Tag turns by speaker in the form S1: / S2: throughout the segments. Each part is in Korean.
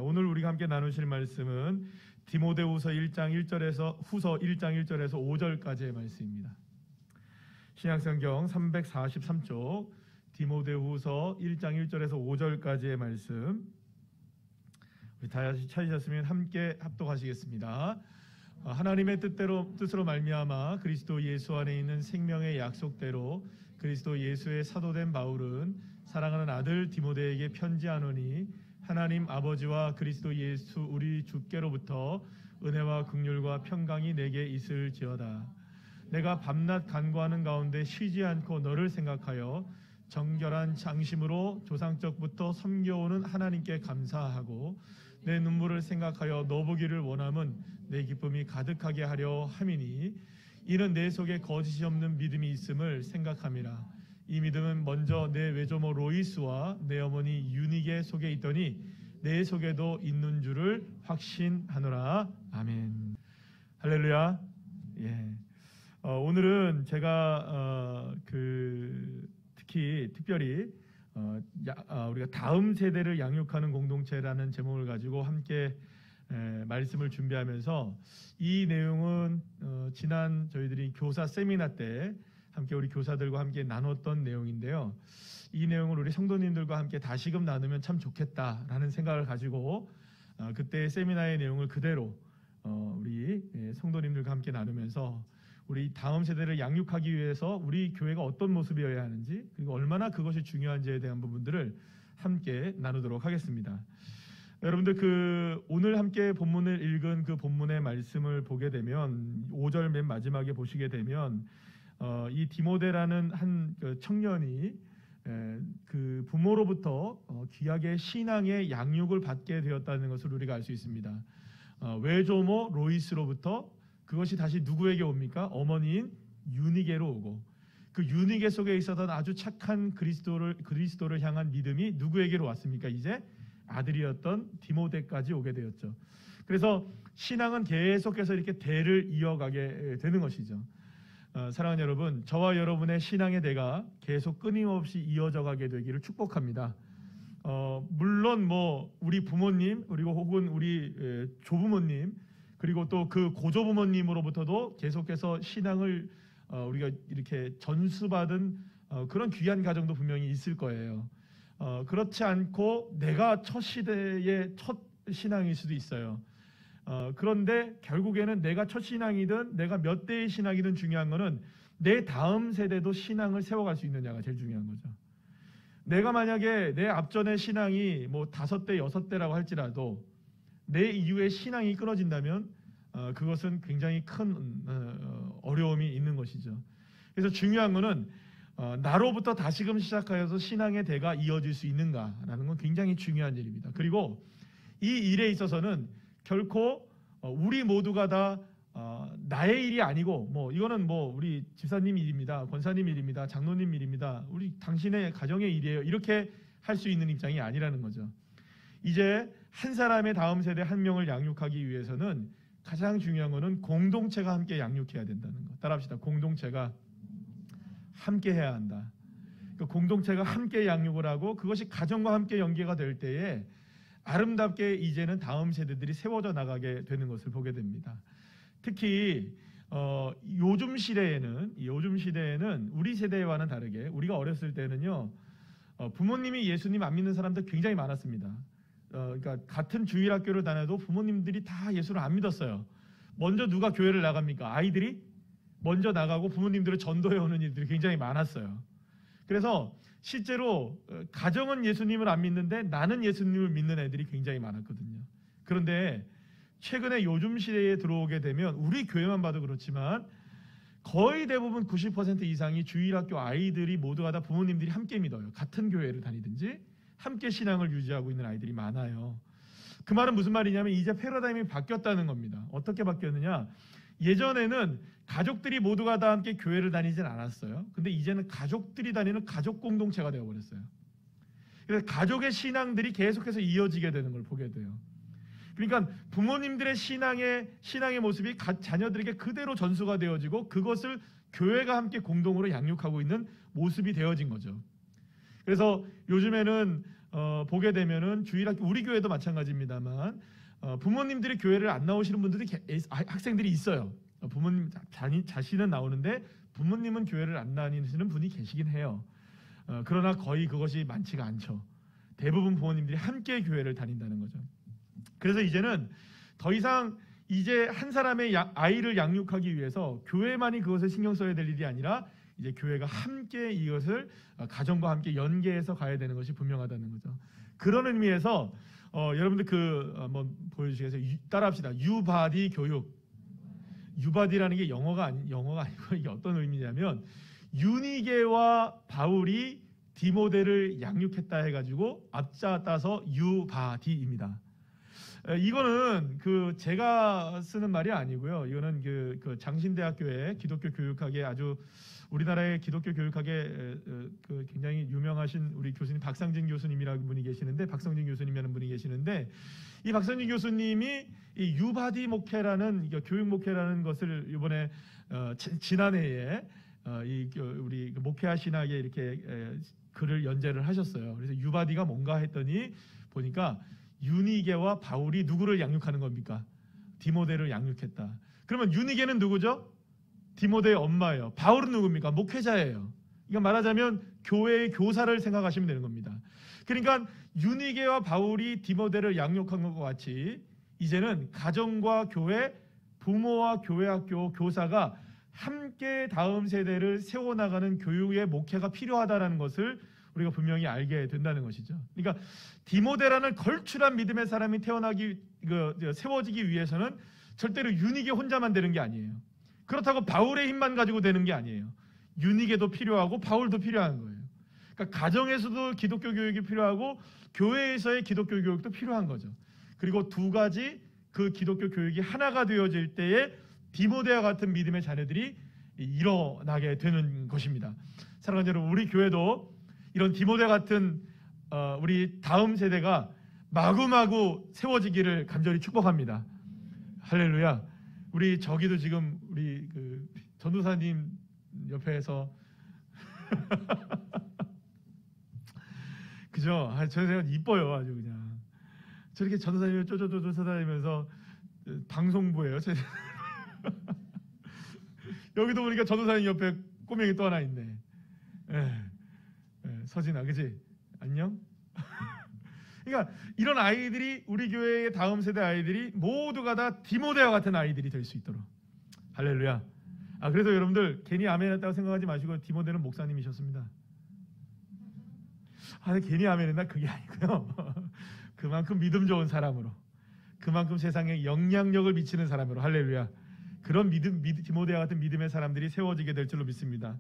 S1: 오늘 우리가 함께 나누실 말씀은 디모데후서 1장 1절에서 후서 1장 1절에서 5절까지의 말씀입니다. 신약성경 343쪽 디모데후서 1장 1절에서 5절까지의 말씀, 우리 다시 찾으셨으면 함께 합독하시겠습니다. 하나님의 뜻으로 말미암아 그리스도 예수 안에 있는 생명의 약속대로 그리스도 예수의 사도된 바울은 사랑하는 아들 디모데에게 편지하노니, 하나님 아버지와 그리스도 예수 우리 주께로부터 은혜와 긍휼과 평강이 내게 있을지어다. 내가 밤낮 간구하는 가운데 쉬지 않고 너를 생각하여 정결한 장심으로 조상적부터 섬겨오는 하나님께 감사하고, 내 눈물을 생각하여 너 보기를 원함은 내 기쁨이 가득하게 하려 함이니, 이는 내 속에 거짓이 없는 믿음이 있음을 생각함이라. 이 믿음은 먼저 내 외조모 로이스와 내 어머니 유니게 속에 있더니 내 속에도 있는 줄을 확신하노라. 아멘. 할렐루야. 예. 오늘은 제가 특별히 우리가 다음 세대를 양육하는 공동체라는 제목을 가지고 함께 말씀을 준비하면서, 이 내용은 지난 저희들이 교사 세미나 때 함께 우리 교사들과 함께 나눴던 내용인데요. 이 내용을 우리 성도님들과 함께 다시금 나누면 참 좋겠다라는 생각을 가지고 그때 세미나의 내용을 그대로 우리 성도님들과 함께 나누면서 우리 다음 세대를 양육하기 위해서 우리 교회가 어떤 모습이어야 하는지, 그리고 얼마나 그것이 중요한지에 대한 부분들을 함께 나누도록 하겠습니다. 여러분들, 오늘 함께 본문을 읽은 그 본문의 말씀을 보게 되면 5절 맨 마지막에 보시게 되면 이 디모데라는 한 청년이 그 부모로부터 귀하게 신앙의 양육을 받게 되었다는 것을 우리가 알 수 있습니다. 외조모 로이스로부터 그것이 다시 누구에게 옵니까? 어머니인 유니게로 오고, 그 유니게 속에 있었던 아주 착한 그리스도를 향한 믿음이 누구에게로 왔습니까? 이제 아들이었던 디모데까지 오게 되었죠. 그래서 신앙은 계속해서 이렇게 대를 이어가게 되는 것이죠. 사랑하는 여러분, 저와 여러분의 신앙의 대가 계속 끊임없이 이어져 가게 되기를 축복합니다. 물론 우리 부모님, 그리고 혹은 우리 조부모님, 그리고 또 그 고조부모님으로부터도 계속해서 신앙을 우리가 이렇게 전수받은 그런 귀한 가정도 분명히 있을 거예요. 그렇지 않고 내가 첫 시대의 첫 신앙일 수도 있어요. 그런데 결국에는 내가 첫 신앙이든 내가 몇 대의 신앙이든 중요한 거는 내 다음 세대도 신앙을 세워갈 수 있느냐가 제일 중요한 거죠. 내가 만약에 내 앞전의 신앙이 5대, 6대라고 할지라도 내 이후에 신앙이 끊어진다면 그것은 굉장히 큰 어려움이 있는 것이죠. 그래서 중요한 거는 나로부터 다시금 시작하여서 신앙의 대가 이어질 수 있는가라는 건 굉장히 중요한 일입니다. 그리고 이 일에 있어서는 결코 우리 모두가 다 나의 일이 아니고 이거는 우리 집사님 일입니다, 권사님 일입니다, 장로님 일입니다, 우리 당신의 가정의 일이에요, 이렇게 할 수 있는 입장이 아니라는 거죠. 이제 한 사람의 다음 세대 한 명을 양육하기 위해서는 가장 중요한 거는 공동체가 함께 양육해야 된다는 거. 따라합시다. 공동체가 함께 해야 한다. 그 공동체가 함께 양육을 하고 그것이 가정과 함께 연계가 될 때에 아름답게 이제는 다음 세대들이 세워져 나가게 되는 것을 보게 됩니다. 특히 요즘 시대에는 우리 세대와는 다르게, 우리가 어렸을 때는요, 부모님이 예수님 안 믿는 사람들 굉장히 많았습니다. 그러니까 같은 주일학교를 다녀도 부모님들이 다 예수를 안 믿었어요. 먼저 누가 교회를 나갑니까? 아이들이 먼저 나가고 부모님들을 전도해 오는 일들이 굉장히 많았어요. 그래서 실제로 가정은 예수님을 안 믿는데 나는 예수님을 믿는 애들이 굉장히 많았거든요. 그런데 최근에 요즘 시대에 들어오게 되면 우리 교회만 봐도 그렇지만 거의 대부분 90% 이상이 주일학교 아이들이 모두가 다 부모님들이 함께 믿어요. 같은 교회를 다니든지 함께 신앙을 유지하고 있는 아이들이 많아요. 그 말은 무슨 말이냐면 이제 패러다임이 바뀌었다는 겁니다. 어떻게 바뀌었느냐? 예전에는 가족들이 모두가 다 함께 교회를 다니진 않았어요. 근데 이제는 가족들이 다니는 가족 공동체가 되어버렸어요. 그래서 가족의 신앙들이 계속해서 이어지게 되는 걸 보게 돼요. 그러니까 부모님들의 신앙의 모습이 자녀들에게 그대로 전수가 되어지고 그것을 교회가 함께 공동으로 양육하고 있는 모습이 되어진 거죠. 그래서 요즘에는 보게 되면은 주일학교, 우리 교회도 마찬가지입니다만 부모님들이 교회를 안 나오시는 분들이 학생들이 있어요. 부모님 자신은 나오는데 부모님은 교회를 안 다니시는 분이 계시긴 해요. 그러나 거의 그것이 많지가 않죠. 대부분 부모님들이 함께 교회를 다닌다는 거죠. 그래서 이제는 더 이상 이제 한 사람의 아이를 양육하기 위해서 교회만이 그것을 신경 써야 될 일이 아니라 이제 교회가 함께 이것을 가정과 함께 연계해서 가야 되는 것이 분명하다는 거죠. 그런 의미에서 여러분들 한번 보여주시겠어요? 따라합시다. 유바디 교육. 유바디라는 게 영어가 아니고 이게 어떤 의미냐면 유니게와 바울이 디모데를 양육했다 해가지고 앞자 따서 유바디입니다. 이거는 제가 쓰는 말이 아니고요. 이거는 그 장신대학교의 기독교 교육학에 아주 우리나라의 기독교 교육학에 굉장히 유명하신 우리 교수님 박상진 교수님이라는 분이 계시는데, 박성진 교수님이라는 분이 계시는데, 이 박성진 교수님이 이 유바디 목회라는 교육 목회라는 것을 이번에 지난해에 우리 목회하 신학에 이렇게 글을 연재를 하셨어요. 그래서 유바디가 뭔가 했더니 보니까 유니게와 바울이 누구를 양육하는 겁니까? 디모데를 양육했다. 그러면 유니게는 누구죠? 디모데의 엄마예요. 바울은 누굽니까? 목회자예요. 이거 말하자면 교회의 교사를 생각하시면 되는 겁니다. 그러니까 유니게와 바울이 디모데를 양육한 것과 같이 이제는 가정과 교회, 부모와 교회학교 교사가 함께 다음 세대를 세워나가는 교육의 목회가 필요하다는 것을 우리가 분명히 알게 된다는 것이죠. 그러니까 디모데라는 걸출한 믿음의 사람이 세워지기 위해서는 절대로 유니게 혼자만 되는 게 아니에요. 그렇다고 바울의 힘만 가지고 되는 게 아니에요. 유니게도 필요하고 바울도 필요한 거예요. 그러니까 가정에서도 기독교 교육이 필요하고 교회에서의 기독교 교육도 필요한 거죠. 그리고 두 가지 그 기독교 교육이 하나가 되어질 때에 디모데와 같은 믿음의 자녀들이 일어나게 되는 것입니다. 사랑하는 여러분, 우리 교회도 이런 디모데 같은 우리 다음 세대가 마구마구 세워지기를 간절히 축복합니다. 할렐루야. 우리 저기도 지금 우리 전도사님 옆에서 그죠? 저는 이뻐요, 아주 그냥. 저렇게 전도사님을 쪼쪼쪼 쳐다니면서 방송부예요. 여기도 보니까 전도사님 옆에 꼬맹이 또 하나 있네. 서진아, 그지? 안녕? 그러니까 이런 아이들이 우리 교회의 다음 세대 아이들이 모두가 다 디모데와 같은 아이들이 될 수 있도록. 할렐루야. 그래서 여러분들 괜히 아멘했다고 생각하지 마시고 디모데는 목사님이셨습니다. 괜히 아멘했나? 그게 아니고요. 그만큼 믿음 좋은 사람으로, 그만큼 세상에 영향력을 미치는 사람으로. 할렐루야. 그런 디모데와 같은 믿음의 사람들이 세워지게 될 줄로 믿습니다.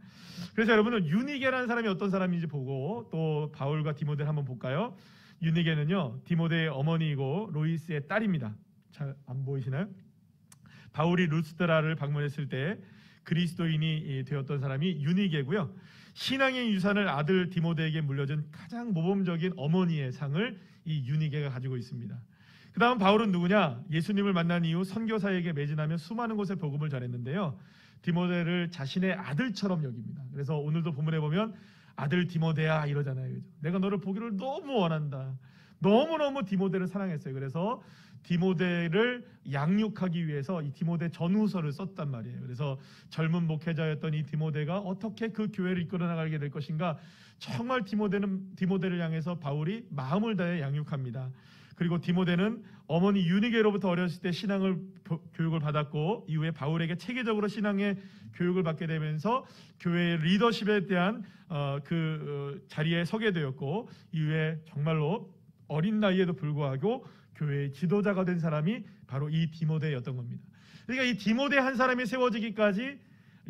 S1: 그래서 여러분은 유니게라는 사람이 어떤 사람인지 보고 또 바울과 디모데를 한번 볼까요? 유니게는요, 디모데의 어머니이고 로이스의 딸입니다. 잘 안 보이시나요? 바울이 루스드라를 방문했을 때 그리스도인이 되었던 사람이 유니게고요. 신앙의 유산을 아들 디모데에게 물려준 가장 모범적인 어머니의 상을 이 유니게가 가지고 있습니다. 그 다음 바울은 누구냐? 예수님을 만난 이후 선교사에게 매진하며 수많은 곳에 복음을 전했는데요. 디모데를 자신의 아들처럼 여깁니다. 그래서 오늘도 본문에 보면 아들 디모데야 이러잖아요. 그죠? 내가 너를 보기를 너무 원한다. 너무너무 디모데를 사랑했어요. 그래서 디모데를 양육하기 위해서 이 디모데 전후서를 썼단 말이에요. 그래서 젊은 목회자였던 이 디모데가 어떻게 그 교회를 이끌어 나가게 될 것인가, 정말 디모데를 향해서 바울이 마음을 다해 양육합니다. 그리고 디모데는 어머니 유니게로부터 어렸을 때 신앙을 교육을 받았고 이후에 바울에게 체계적으로 신앙의 교육을 받게 되면서 교회의 리더십에 대한 자리에 서게 되었고 이후에 정말로 어린 나이에도 불구하고 교회의 지도자가 된 사람이 바로 이 디모데였던 겁니다. 그러니까 이 디모데 한 사람이 세워지기까지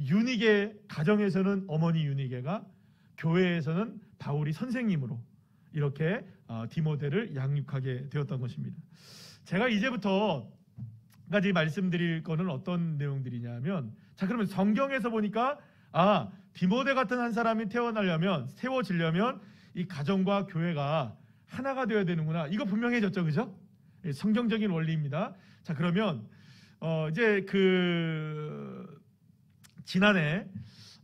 S1: 유니게 가정에서는 어머니 유니게가, 교회에서는 바울이 선생님으로 이렇게 디모데를 양육하게 되었던 것입니다. 제가 이제부터까지 말씀드릴 거는 어떤 내용들이냐면, 자, 그러면 성경에서 보니까 디모데 같은 한 사람이 세워지려면 이 가정과 교회가 하나가 되어야 되는구나. 이거 분명해졌죠, 그죠? 성경적인 원리입니다. 자, 그러면 이제 지난해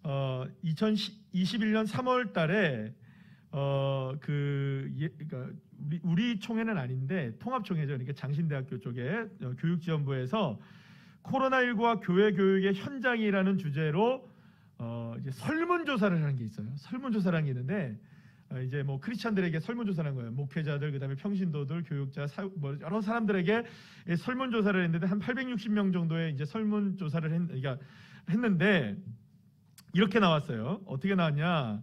S1: 2021년 3월 달에 그러니까 우리 총회는 아닌데 통합총회죠. 그러니까 장신대학교 쪽에 교육지원부에서 코로나19와 교회 교육의 현장이라는 주제로 이제 설문조사를 하는 게 있어요. 설문조사라는 게 있는데 이제 뭐 크리스찬들에게 설문조사를 한 거예요. 목회자들, 그다음에 평신도들, 교육자, 뭐 여러 사람들에게 설문조사를 했는데 한 860명 정도의 이제 설문조사를 했는데 이렇게 나왔어요. 어떻게 나왔냐?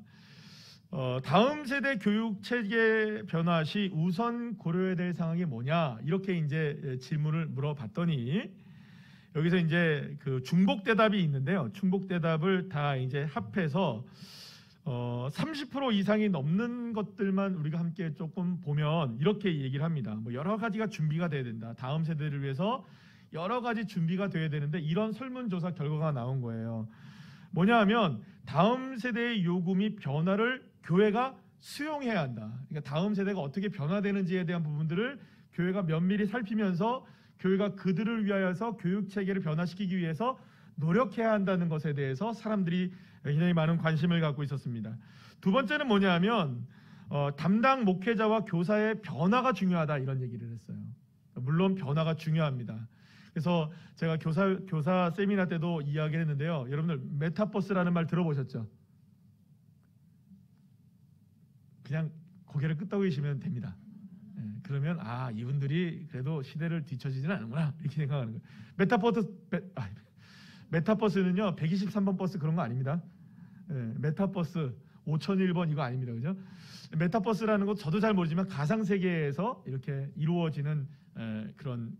S1: 다음 세대 교육 체계 변화 시 우선 고려해야 될 상황이 뭐냐? 이렇게 이제 질문을 물어봤더니 여기서 이제 그 중복 대답이 있는데요. 중복 대답을 다 이제 합해서 30% 이상이 넘는 것들만 우리가 함께 조금 보면 이렇게 얘기를 합니다. 뭐 여러 가지가 준비가 돼야 된다. 다음 세대를 위해서 여러 가지 준비가 돼야 되는데 이런 설문조사 결과가 나온 거예요. 뭐냐 하면 다음 세대의 요구 및 변화를 교회가 수용해야 한다. 그러니까 다음 세대가 어떻게 변화되는지에 대한 부분들을 교회가 면밀히 살피면서 교회가 그들을 위하여서 교육 체계를 변화시키기 위해서 노력해야 한다는 것에 대해서 사람들이 굉장히 많은 관심을 갖고 있었습니다. 두 번째는 뭐냐 하면 담당 목회자와 교사의 변화가 중요하다 이런 얘기를 했어요. 물론 변화가 중요합니다. 그래서 제가 교사 세미나 때도 이야기를 했는데요. 여러분들 메타버스라는 말 들어보셨죠? 그냥 고개를 끄덕이시면 됩니다. 그러면 이분들이 그래도 시대를 뒤처지지는 않는구나 이렇게 생각하는 거예요. 메타버스는요 123번 버스 그런 거 아닙니다. 메타버스 5001번 이거 아닙니다. 그죠? 메타버스라는 것 저도 잘 모르지만 가상 세계에서 이렇게 이루어지는 그런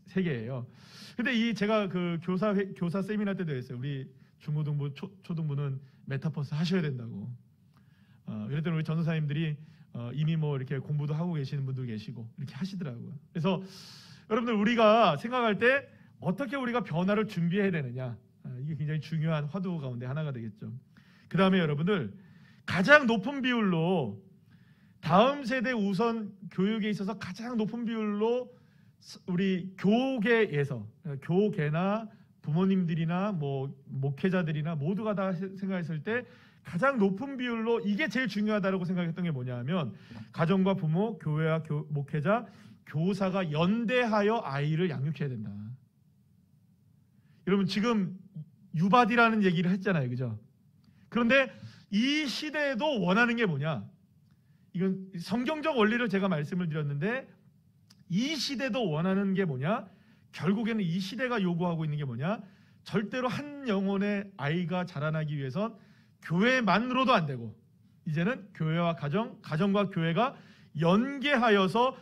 S1: 세계예요. 근데 제가 그 교사 세미나 때도 했어요. 우리 중고등부 초등부는 메타버스 하셔야 된다고. 이랬더니 우리 전도사님들이 이미 뭐 이렇게 공부도 하고 계시는 분도 계시고 이렇게 하시더라고요. 그래서 여러분들 우리가 생각할 때 어떻게 우리가 변화를 준비해야 되느냐 이게 굉장히 중요한 화두 가운데 하나가 되겠죠. 그 다음에 여러분들 가장 높은 비율로 다음 세대 우선 교육에 있어서 가장 높은 비율로 우리 교계나 부모님들이나 뭐 목회자들이나 모두가 다 생각했을 때 가장 높은 비율로 이게 제일 중요하다고 생각했던 게 뭐냐 하면 가정과 부모, 교회와 목회자, 교사가 연대하여 아이를 양육해야 된다. 여러분 지금 유바디라는 얘기를 했잖아요. 그죠? 그런데 이 시대에도 원하는 게 뭐냐? 이건 성경적 원리를 제가 말씀을 드렸는데 이 시대도 원하는 게 뭐냐? 결국에는 이 시대가 요구하고 있는 게 뭐냐? 절대로 한 영혼의 아이가 자라나기 위해선 교회만으로도 안 되고 이제는 교회와 가정과 교회가 연대하여서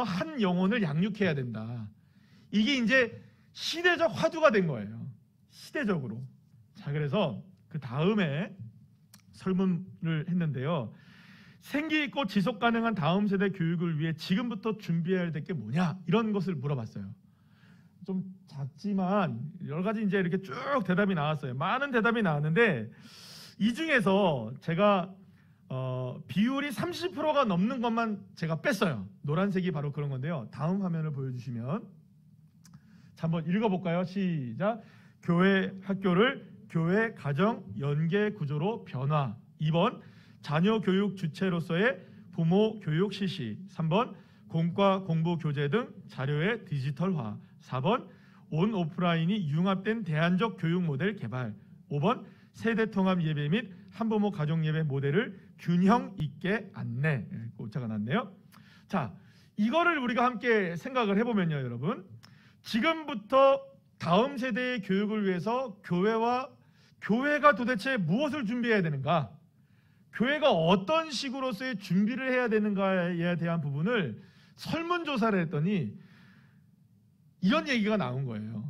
S1: 한 영혼을 양육해야 된다. 이게 이제 시대적 화두가 된 거예요. 시대적으로. 자, 그래서 그 다음에 설문을 했는데요. 생기 있고 지속 가능한 다음 세대 교육을 위해 지금부터 준비해야 될 게 뭐냐? 이런 것을 물어봤어요. 좀 작지만 여러 가지 이제 이렇게 쭉 대답이 나왔어요. 많은 대답이 나왔는데 이 중에서 제가 비율이 30%가 넘는 것만 제가 뺐어요. 노란색이 바로 그런 건데요. 다음 화면을 보여주시면 자, 한번 읽어볼까요? 시작. 교회 학교를 교회 가정 연계 구조로 변화. 2번 자녀 교육 주체로서의 부모 교육 실시. 3번 공과 공부 교재 등 자료의 디지털화. 4번 온 오프라인이 융합된 대안적 교육 모델 개발. 5번 세대 통합 예배 및 한부모 가정 예배 모델을 균형 있게 안내. 오차가 났네요. 자, 이거를 우리가 함께 생각을 해보면요, 여러분. 지금부터 다음 세대의 교육을 위해서 교회가 도대체 무엇을 준비해야 되는가? 교회가 어떤 식으로서의 준비를 해야 되는가에 대한 부분을 설문조사를 했더니 이런 얘기가 나온 거예요.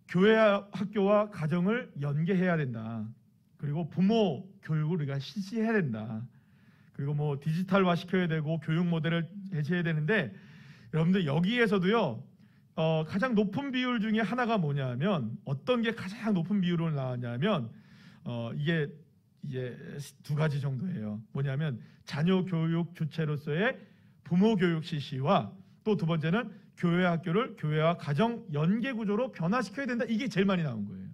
S1: 교회와 학교와 가정을 연계해야 된다. 그리고 부모 교육을 우리가 실시해야 된다. 그리고 뭐 디지털화 시켜야 되고 교육 모델을 제시해야 되는데 여러분들 여기에서도요. 가장 높은 비율 중에 하나가 뭐냐면 어떤 게 가장 높은 비율로 나왔냐면 이게 두 가지 정도예요. 뭐냐면 자녀 교육 주체로서의 부모 교육 실시와 또 두 번째는 교회 학교를 교회와 가정 연계 구조로 변화시켜야 된다. 이게 제일 많이 나온 거예요.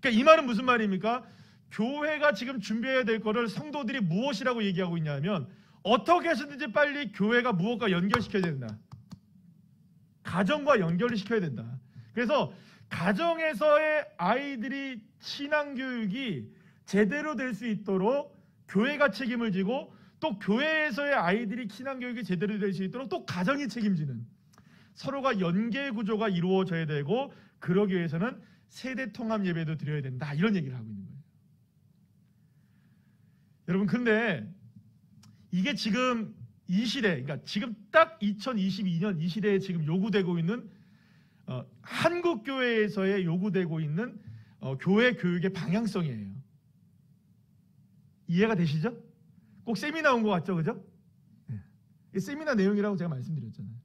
S1: 그러니까 이 말은 무슨 말입니까? 교회가 지금 준비해야 될 거를 성도들이 무엇이라고 얘기하고 있냐면 어떻게 해서든지 빨리 교회가 무엇과 연결시켜야 된다. 가정과 연결을 시켜야 된다. 그래서 가정에서의 아이들이 신앙교육이 제대로 될 수 있도록 교회가 책임을 지고 또 교회에서의 아이들이 신앙교육이 제대로 될 수 있도록 또 가정이 책임지는 서로가 연계 구조가 이루어져야 되고 그러기 위해서는 세대 통합 예배도 드려야 된다. 이런 얘기를 하고 있는 거예요. 여러분 근데 이게 지금 이 시대, 그러니까 지금 딱 2022년 이 시대에 지금 요구되고 있는 한국 교회에서의 요구되고 있는 교회 교육의 방향성이에요. 이해가 되시죠? 꼭 세미나 온 것 같죠, 그죠? 네. 세미나 내용이라고 제가 말씀드렸잖아요.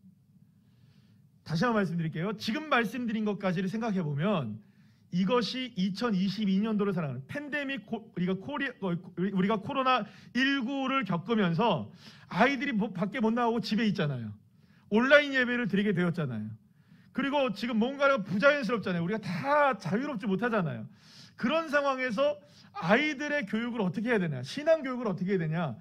S1: 다시 한번 말씀드릴게요. 지금 말씀드린 것까지를 생각해 보면 이것이 2022년도를 살아가는 팬데믹, 우리가 코로나19를 겪으면서 아이들이 밖에 못 나오고 집에 있잖아요. 온라인 예배를 드리게 되었잖아요. 그리고 지금 뭔가가 부자연스럽잖아요. 우리가 다 자유롭지 못하잖아요. 그런 상황에서 아이들의 교육을 어떻게 해야 되냐, 신앙 교육을 어떻게 해야 되냐,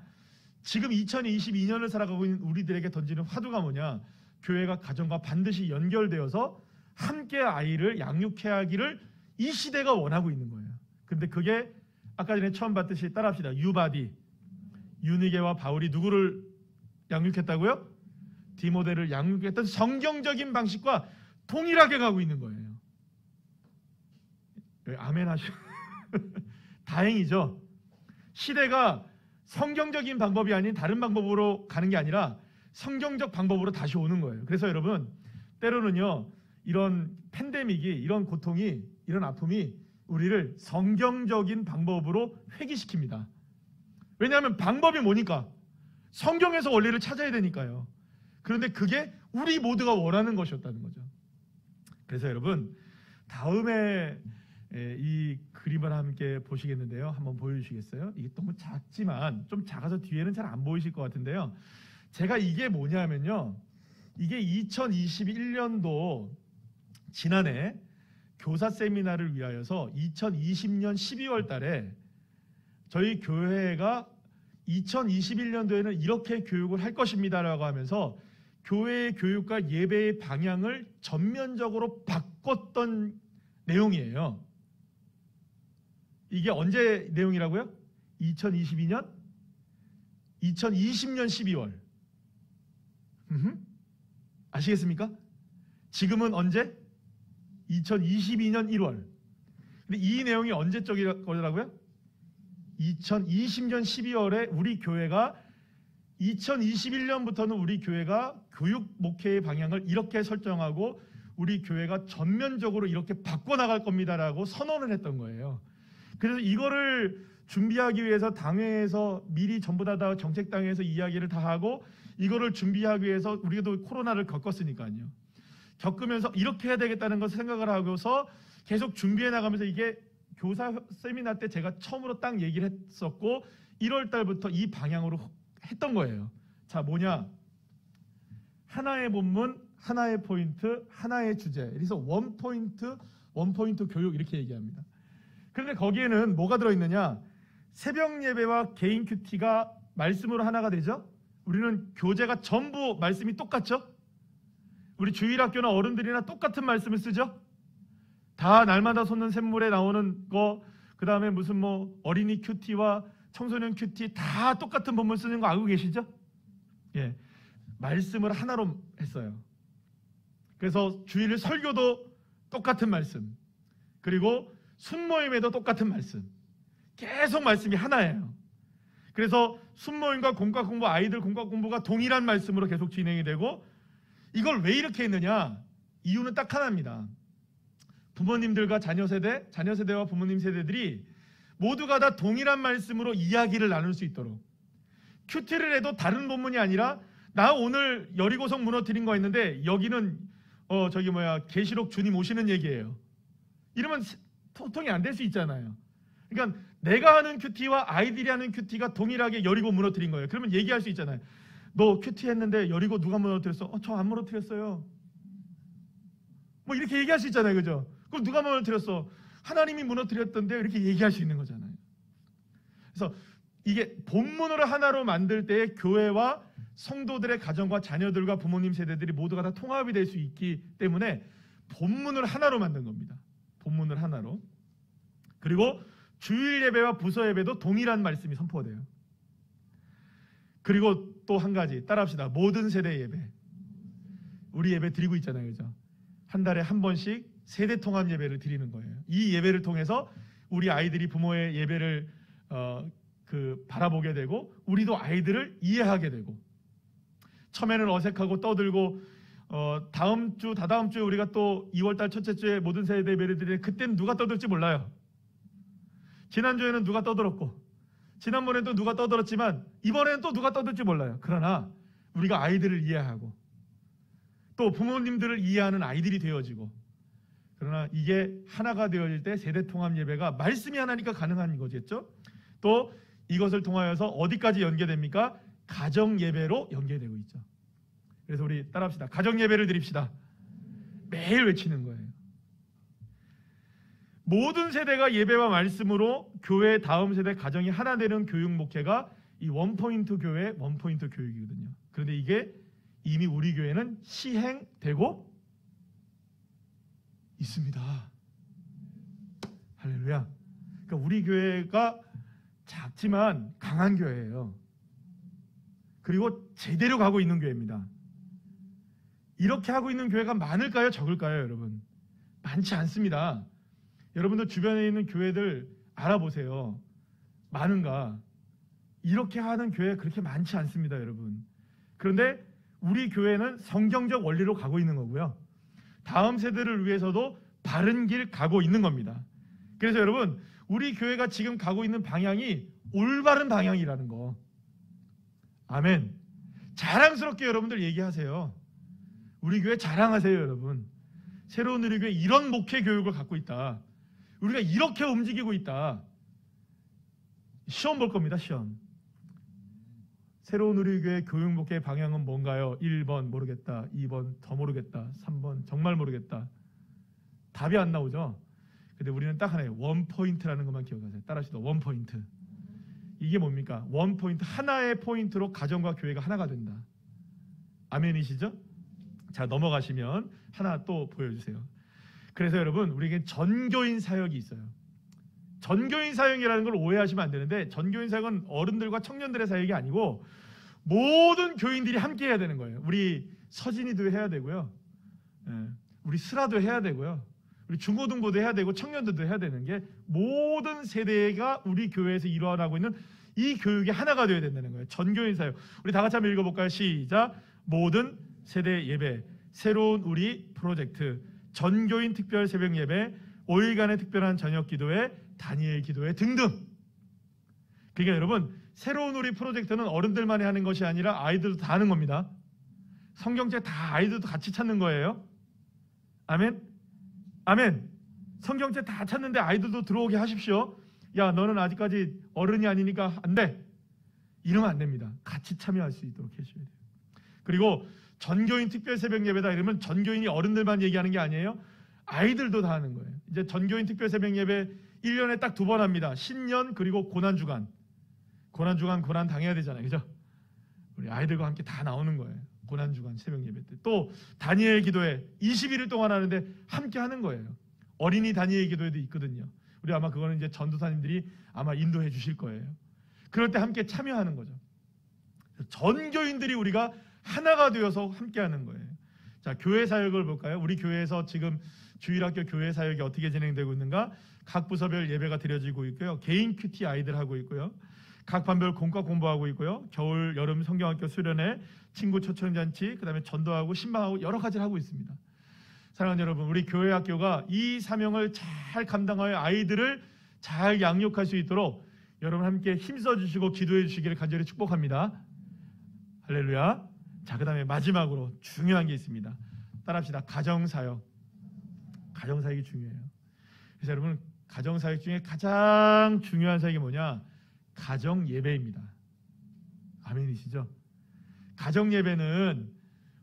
S1: 지금 2022년을 살아가고 있는 우리들에게 던지는 화두가 뭐냐, 교회가 가정과 반드시 연결되어서 함께 아이를 양육해야 하기를 이 시대가 원하고 있는 거예요. 근데 그게 아까 전에 처음 봤듯이 따라합시다. 유바디, 유니게와 바울이 누구를 양육했다고요? 디모데를 양육했던 성경적인 방식과 동일하게 가고 있는 거예요. 아멘 하시오. 다행이죠. 시대가 성경적인 방법이 아닌 다른 방법으로 가는 게 아니라 성경적 방법으로 다시 오는 거예요. 그래서 여러분 때로는요 이런 팬데믹이, 이런 고통이, 이런 아픔이 우리를 성경적인 방법으로 회귀시킵니다. 왜냐하면 방법이 뭐니까? 성경에서 원리를 찾아야 되니까요. 그런데 그게 우리 모두가 원하는 것이었다는 거죠. 그래서 여러분 다음에 이 그림을 함께 보시겠는데요. 한번 보여주시겠어요? 이게 너무 작지만 좀 작아서 뒤에는 잘 안 보이실 것 같은데요. 제가 이게 뭐냐면요, 이게 2021년도 지난해 교사 세미나를 위하여서 2020년 12월 달에 저희 교회가 2021년도에는 이렇게 교육을 할 것입니다라고 하면서 교회의 교육과 예배의 방향을 전면적으로 바꿨던 내용이에요. 이게 언제 내용이라고요? 2022년? 2020년 12월. 아시겠습니까? 지금은 언제? 2022년 1월. 근데 이 내용이 언제적이라고요? 2020년 12월에 우리 교회가 2021년부터는 우리 교회가 교육 목회의 방향을 이렇게 설정하고 우리 교회가 전면적으로 이렇게 바꿔나갈 겁니다라고 선언을 했던 거예요. 그래서 이거를 준비하기 위해서 당회에서 미리 전부 다 정책당에서 이야기를 다 하고 이거를 준비하기 위해서 우리도 코로나를 겪었으니까요. 겪으면서 이렇게 해야 되겠다는 것을 생각을 하고서 계속 준비해 나가면서 이게 교사 세미나 때 제가 처음으로 딱 얘기를 했었고 1월 달부터 이 방향으로 했던 거예요. 자, 뭐냐? 하나의 본문, 하나의 포인트, 하나의 주제. 그래서 원 포인트 교육 이렇게 얘기합니다. 그런데 거기에는 뭐가 들어있느냐? 새벽 예배와 개인 큐티가 말씀으로 하나가 되죠. 우리는 교재가 전부 말씀이 똑같죠. 우리 주일학교나 어른들이나 똑같은 말씀을 쓰죠. 다 날마다 솟는 샘물에 나오는 거, 그 다음에 무슨 뭐 어린이 큐티와 청소년 큐티 다 똑같은 본문 쓰는 거 알고 계시죠? 예, 말씀을 하나로 했어요. 그래서 주일 설교도 똑같은 말씀, 그리고 순모임에도 똑같은 말씀, 계속 말씀이 하나예요. 그래서 순모임과 공과 공부, 아이들 공과 공부가 동일한 말씀으로 계속 진행이 되고, 이걸 왜 이렇게 했느냐? 이유는 딱 하나입니다. 부모님들과 자녀 세대와 부모님 세대들이 모두가 다 동일한 말씀으로 이야기를 나눌 수 있도록, 큐티를 해도 다른 본문이 아니라 나 오늘 여리고성 무너뜨린 거 있는데 여기는 계시록 주님 오시는 얘기예요. 이러면 소통이 안 될 수 있잖아요. 그러니까 내가 하는 큐티와 아이들이 하는 큐티가 동일하게 여리고 무너뜨린 거예요. 그러면 얘기할 수 있잖아요. 너 큐티 했는데 여리고 누가 무너뜨렸어? 저 안 무너뜨렸어요. 뭐 이렇게 얘기할 수 있잖아요. 그죠? 그럼 누가 무너뜨렸어? 하나님이 무너뜨렸던데, 이렇게 얘기할 수 있는 거잖아요. 그래서 이게 본문을 하나로 만들 때에 교회와 성도들의 가정과 자녀들과 부모님 세대들이 모두가 다 통합이 될 수 있기 때문에 본문을 하나로 만든 겁니다. 본문을 하나로. 그리고 주일 예배와 부서 예배도 동일한 말씀이 선포가 돼요. 그리고 또 한 가지 따라합시다. 모든 세대 예배. 우리 예배 드리고 있잖아요, 그죠? 한 달에 한 번씩 세대 통합 예배를 드리는 거예요. 이 예배를 통해서 우리 아이들이 부모의 예배를 바라보게 되고 우리도 아이들을 이해하게 되고, 처음에는 어색하고 떠들고 다음 주 다다음 주에 우리가 또 2월달 첫째 주에 모든 세대 예배를 드리는데 그때는 누가 떠들지 몰라요. 지난주에는 누가 떠들었고 지난번에는 또 누가 떠들었지만 이번에는 또 누가 떠들지 몰라요. 그러나 우리가 아이들을 이해하고 또 부모님들을 이해하는 아이들이 되어지고, 그러나 이게 하나가 되어질 때 세대 통합 예배가 말씀이 하나니까 가능한 거겠죠. 또 이것을 통하여서 어디까지 연계됩니까? 가정 예배로 연계되고 있죠. 그래서 우리 따라합시다. 가정 예배를 드립시다. 매일 외치는 거예요. 모든 세대가 예배와 말씀으로 교회 다음 세대 가정이 하나 되는 교육 목회가 이 원포인트 교회 원포인트 교육이거든요. 그런데 이게 이미 우리 교회는 시행되고 있습니다. 할렐루야. 그러니까 우리 교회가 작지만 강한 교회예요. 그리고 제대로 가고 있는 교회입니다. 이렇게 하고 있는 교회가 많을까요? 적을까요, 여러분? 많지 않습니다. 여러분들 주변에 있는 교회들 알아보세요. 많은가? 이렇게 하는 교회 그렇게 많지 않습니다, 여러분. 그런데 우리 교회는 성경적 원리로 가고 있는 거고요. 다음 세대를 위해서도 바른 길 가고 있는 겁니다. 그래서 여러분, 우리 교회가 지금 가고 있는 방향이 올바른 방향이라는 거. 아멘. 자랑스럽게 여러분들 얘기하세요. 우리 교회 자랑하세요, 여러분. 새로운 우리 교회 이런 목회 교육을 갖고 있다. 우리가 이렇게 움직이고 있다. 시험 볼 겁니다, 시험. 새로운 우리 교회 교육 목회 방향은 뭔가요? 1번 모르겠다, 2번 더 모르겠다, 3번 정말 모르겠다. 답이 안 나오죠. 근데 우리는 딱 하나예요. 원포인트라는 것만 기억하세요. 따라하시다. 원포인트. 이게 뭡니까? 원포인트, 하나의 포인트로 가정과 교회가 하나가 된다. 아멘이시죠? 자, 넘어가시면 하나 또 보여주세요. 그래서 여러분, 우리에겐 전교인 사역이 있어요. 전교인 사역이라는 걸 오해하시면 안 되는데, 전교인 사역은 어른들과 청년들의 사역이 아니고 모든 교인들이 함께 해야 되는 거예요. 우리 서진이도 해야 되고요, 우리 스라도 해야 되고요, 우리 중고등부도 해야 되고 청년들도 해야 되는 게, 모든 세대가 우리 교회에서 일어나고 있는 이 교육이 하나가 되어야 된다는 거예요. 전교인 사역. 우리 다 같이 한번 읽어볼까요? 시작. 모든 세대 예배, 새로운 우리 프로젝트, 전교인 특별 새벽 예배, 5일간의 특별한 저녁 기도회, 다니엘 기도회 등등. 그러니까 여러분, 새로운 우리 프로젝트는 어른들만이 하는 것이 아니라 아이들도 다 하는 겁니다. 성경책 다 아이들도 같이 찾는 거예요. 아멘? 아멘. 성경책 다 찾는데 아이들도 들어오게 하십시오. 야, 너는 아직까지 어른이 아니니까 안 돼. 이러면 안 됩니다. 같이 참여할 수 있도록 해주셔야 돼요. 그리고 전교인 특별 새벽 예배다 이러면 전교인이 어른들만 얘기하는 게 아니에요. 아이들도 다 하는 거예요. 이제 전교인 특별 새벽 예배 1년에 딱 2번 합니다. 신년 그리고 고난주간. 고난주간 고난 당해야 되잖아요, 그죠? 우리 아이들과 함께 다 나오는 거예요. 고난주간 새벽 예배 때. 또 다니엘 기도회 21일 동안 하는데 함께 하는 거예요. 어린이 다니엘 기도회도 있거든요. 우리 아마 그거는 이제 전도사님들이 아마 인도해 주실 거예요. 그럴 때 함께 참여하는 거죠. 전교인들이 우리가 하나가 되어서 함께 하는 거예요. 자, 교회 사역을 볼까요? 우리 교회에서 지금 주일학교 교회 사역이 어떻게 진행되고 있는가? 각 부서별 예배가 드려지고 있고요. 개인 큐티 아이들 하고 있고요. 각 반별 공과 공부하고 있고요. 겨울, 여름 성경학교 수련회, 친구 초청잔치, 그 다음에 전도하고 신방하고 여러 가지를 하고 있습니다. 사랑하는 여러분, 우리 교회 학교가 이 사명을 잘 감당하여 아이들을 잘 양육할 수 있도록 여러분 함께 힘써 주시고 기도해 주시기를 간절히 축복합니다. 할렐루야. 자, 그 다음에 마지막으로 중요한 게 있습니다. 따라합시다. 가정사역. 가정사역이 중요해요. 그래서 여러분, 가정사역 중에 가장 중요한 사역이 뭐냐? 가정예배입니다. 아멘이시죠? 가정예배는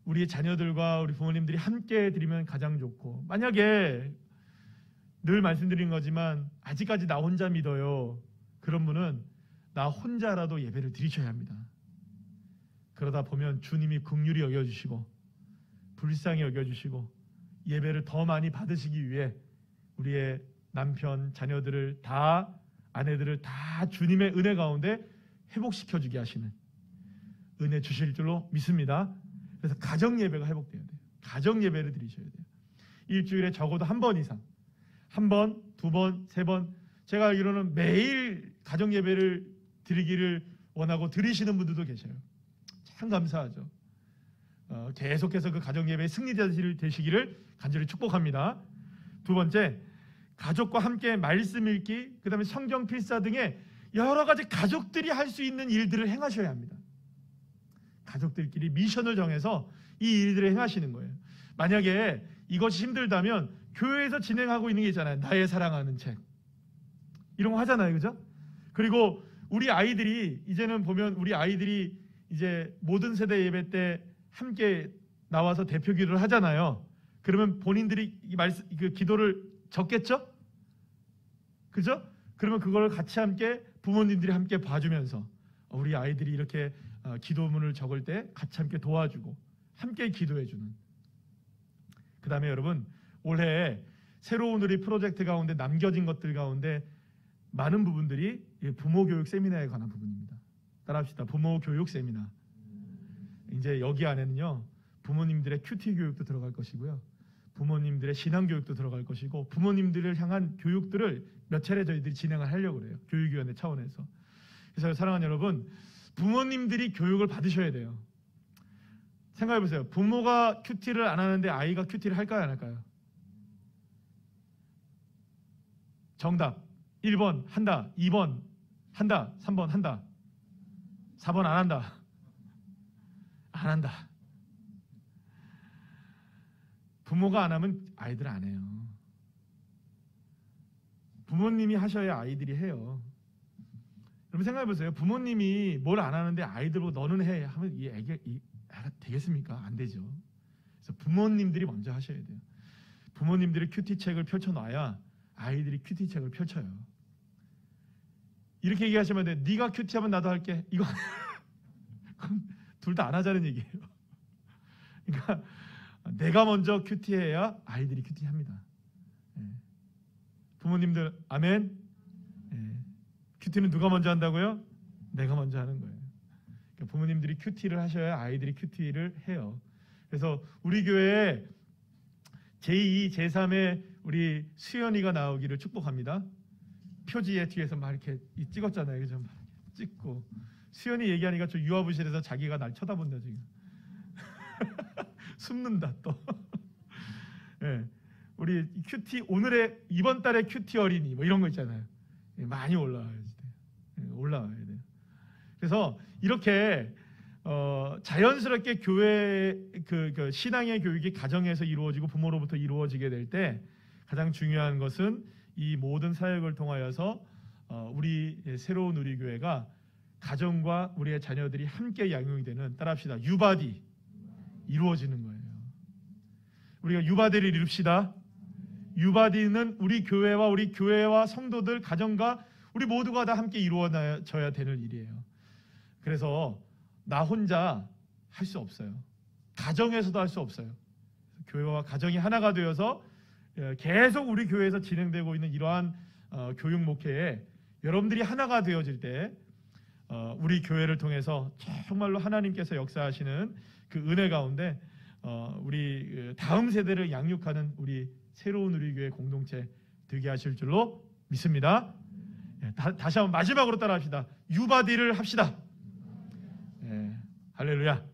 S1: 우리 자녀들과 우리 부모님들이 함께 드리면 가장 좋고, 만약에 늘 말씀드린 거지만 아직까지 나 혼자 믿어요, 그런 분은 나 혼자라도 예배를 드리셔야 합니다. 그러다 보면 주님이 긍휼히 여겨주시고 불쌍히 여겨주시고 예배를 더 많이 받으시기 위해 우리의 남편, 자녀들을 다, 아내들을 다 주님의 은혜 가운데 회복시켜주게 하시는 은혜 주실 줄로 믿습니다. 그래서 가정 예배가 회복돼야 돼요. 가정 예배를 드리셔야 돼요. 일주일에 적어도 한 번 이상, 한 번, 두 번, 세 번. 제가 알기로는 매일 가정 예배를 드리기를 원하고 드리시는 분들도 계셔요. 참 감사하죠. 계속해서 그 가정 예배의 승리자 되시기를 간절히 축복합니다. 두 번째, 가족과 함께 말씀 읽기, 그 다음에 성경 필사 등의 여러 가지 가족들이 할 수 있는 일들을 행하셔야 합니다. 가족들끼리 미션을 정해서 이 일들을 행하시는 거예요. 만약에 이것이 힘들다면 교회에서 진행하고 있는 게 있잖아요. 나의 사랑하는 책, 이런 거 하잖아요, 그죠? 그리고 우리 아이들이 이제는 보면 우리 아이들이 이제 모든 세대 예배 때 함께 나와서 대표 기도를 하잖아요. 그러면 본인들이 그 기도를 적겠죠? 그죠? 그러면 그걸 같이 함께 부모님들이 함께 봐주면서 우리 아이들이 이렇게 기도문을 적을 때 같이 함께 도와주고 함께 기도해주는. 그 다음에 여러분, 올해 새로운 우리 프로젝트 가운데 남겨진 것들 가운데 많은 부분들이 부모 교육 세미나에 관한 부분입니다. 따라합시다. 부모 교육 세미나. 이제 여기 안에는요, 부모님들의 큐티 교육도 들어갈 것이고요, 부모님들의 신앙 교육도 들어갈 것이고, 부모님들을 향한 교육들을 몇 차례 저희들이 진행을 하려고 그래요. 교육위원회 차원에서. 그래서 사랑하는 여러분, 부모님들이 교육을 받으셔야 돼요. 생각해 보세요. 부모가 큐티를 안 하는데 아이가 큐티를 할까요, 안 할까요? 정답 1번 한다, 2번 한다, 3번 한다, 4번 안 한다. 안 한다. 부모가 안 하면 아이들 안 해요. 부모님이 하셔야 아이들이 해요. 여러분 생각해 보세요. 부모님이 뭘 안 하는데 아이들 보고 너는 해 하면 이 애가 되겠습니까? 안 되죠. 그래서 부모님들이 먼저 하셔야 돼요. 부모님들이 큐티책을 펼쳐놔야 아이들이 큐티책을 펼쳐요. 이렇게 얘기하시면 돼. 네가 큐티하면 나도 할게. 이거 둘 다 안 하자는 얘기예요. 그러니까 내가 먼저 큐티해야 아이들이 큐티합니다. 부모님들 아멘. 큐티는 누가 먼저 한다고요? 내가 먼저 하는 거예요. 그러니까 부모님들이 큐티를 하셔야 아이들이 큐티를 해요. 그래서 우리 교회에 제2, 제3의 우리 수연이가 나오기를 축복합니다. 표지에 뒤에서 막 이렇게 찍었잖아요. 그죠? 막 찍고 수연이 얘기하니까 저 유아부실에서 자기가 날 쳐다본다 지금. 숨는다 또. 네. 우리 큐티 오늘의 이번 달의 큐티 어린이 뭐 이런 거 있잖아요. 많이 올라와야 돼요. 올라와야 돼요. 그래서 이렇게 자연스럽게 교회 그 신앙의 교육이 가정에서 이루어지고 부모로부터 이루어지게 될 때 가장 중요한 것은 이 모든 사역을 통하여서 우리 새로운 우리 교회가 가정과 우리의 자녀들이 함께 양육이 되는, 따라합시다, 유바디 이루어지는 거예요. 우리가 유바디를 이룹시다. 유바디는 우리 교회와 성도들, 가정과 우리 모두가 다 함께 이루어져야 되는 일이에요. 그래서 나 혼자 할 수 없어요. 가정에서도 할 수 없어요. 교회와 가정이 하나가 되어서 계속 우리 교회에서 진행되고 있는 이러한 교육 목회에 여러분들이 하나가 되어질 때 우리 교회를 통해서 정말로 하나님께서 역사하시는 그 은혜 가운데 우리 다음 세대를 양육하는 우리 새로운 우리 교회 공동체 되게 하실 줄로 믿습니다. 다시 한번 마지막으로 따라합시다. 유바디를 합시다. 할렐루야.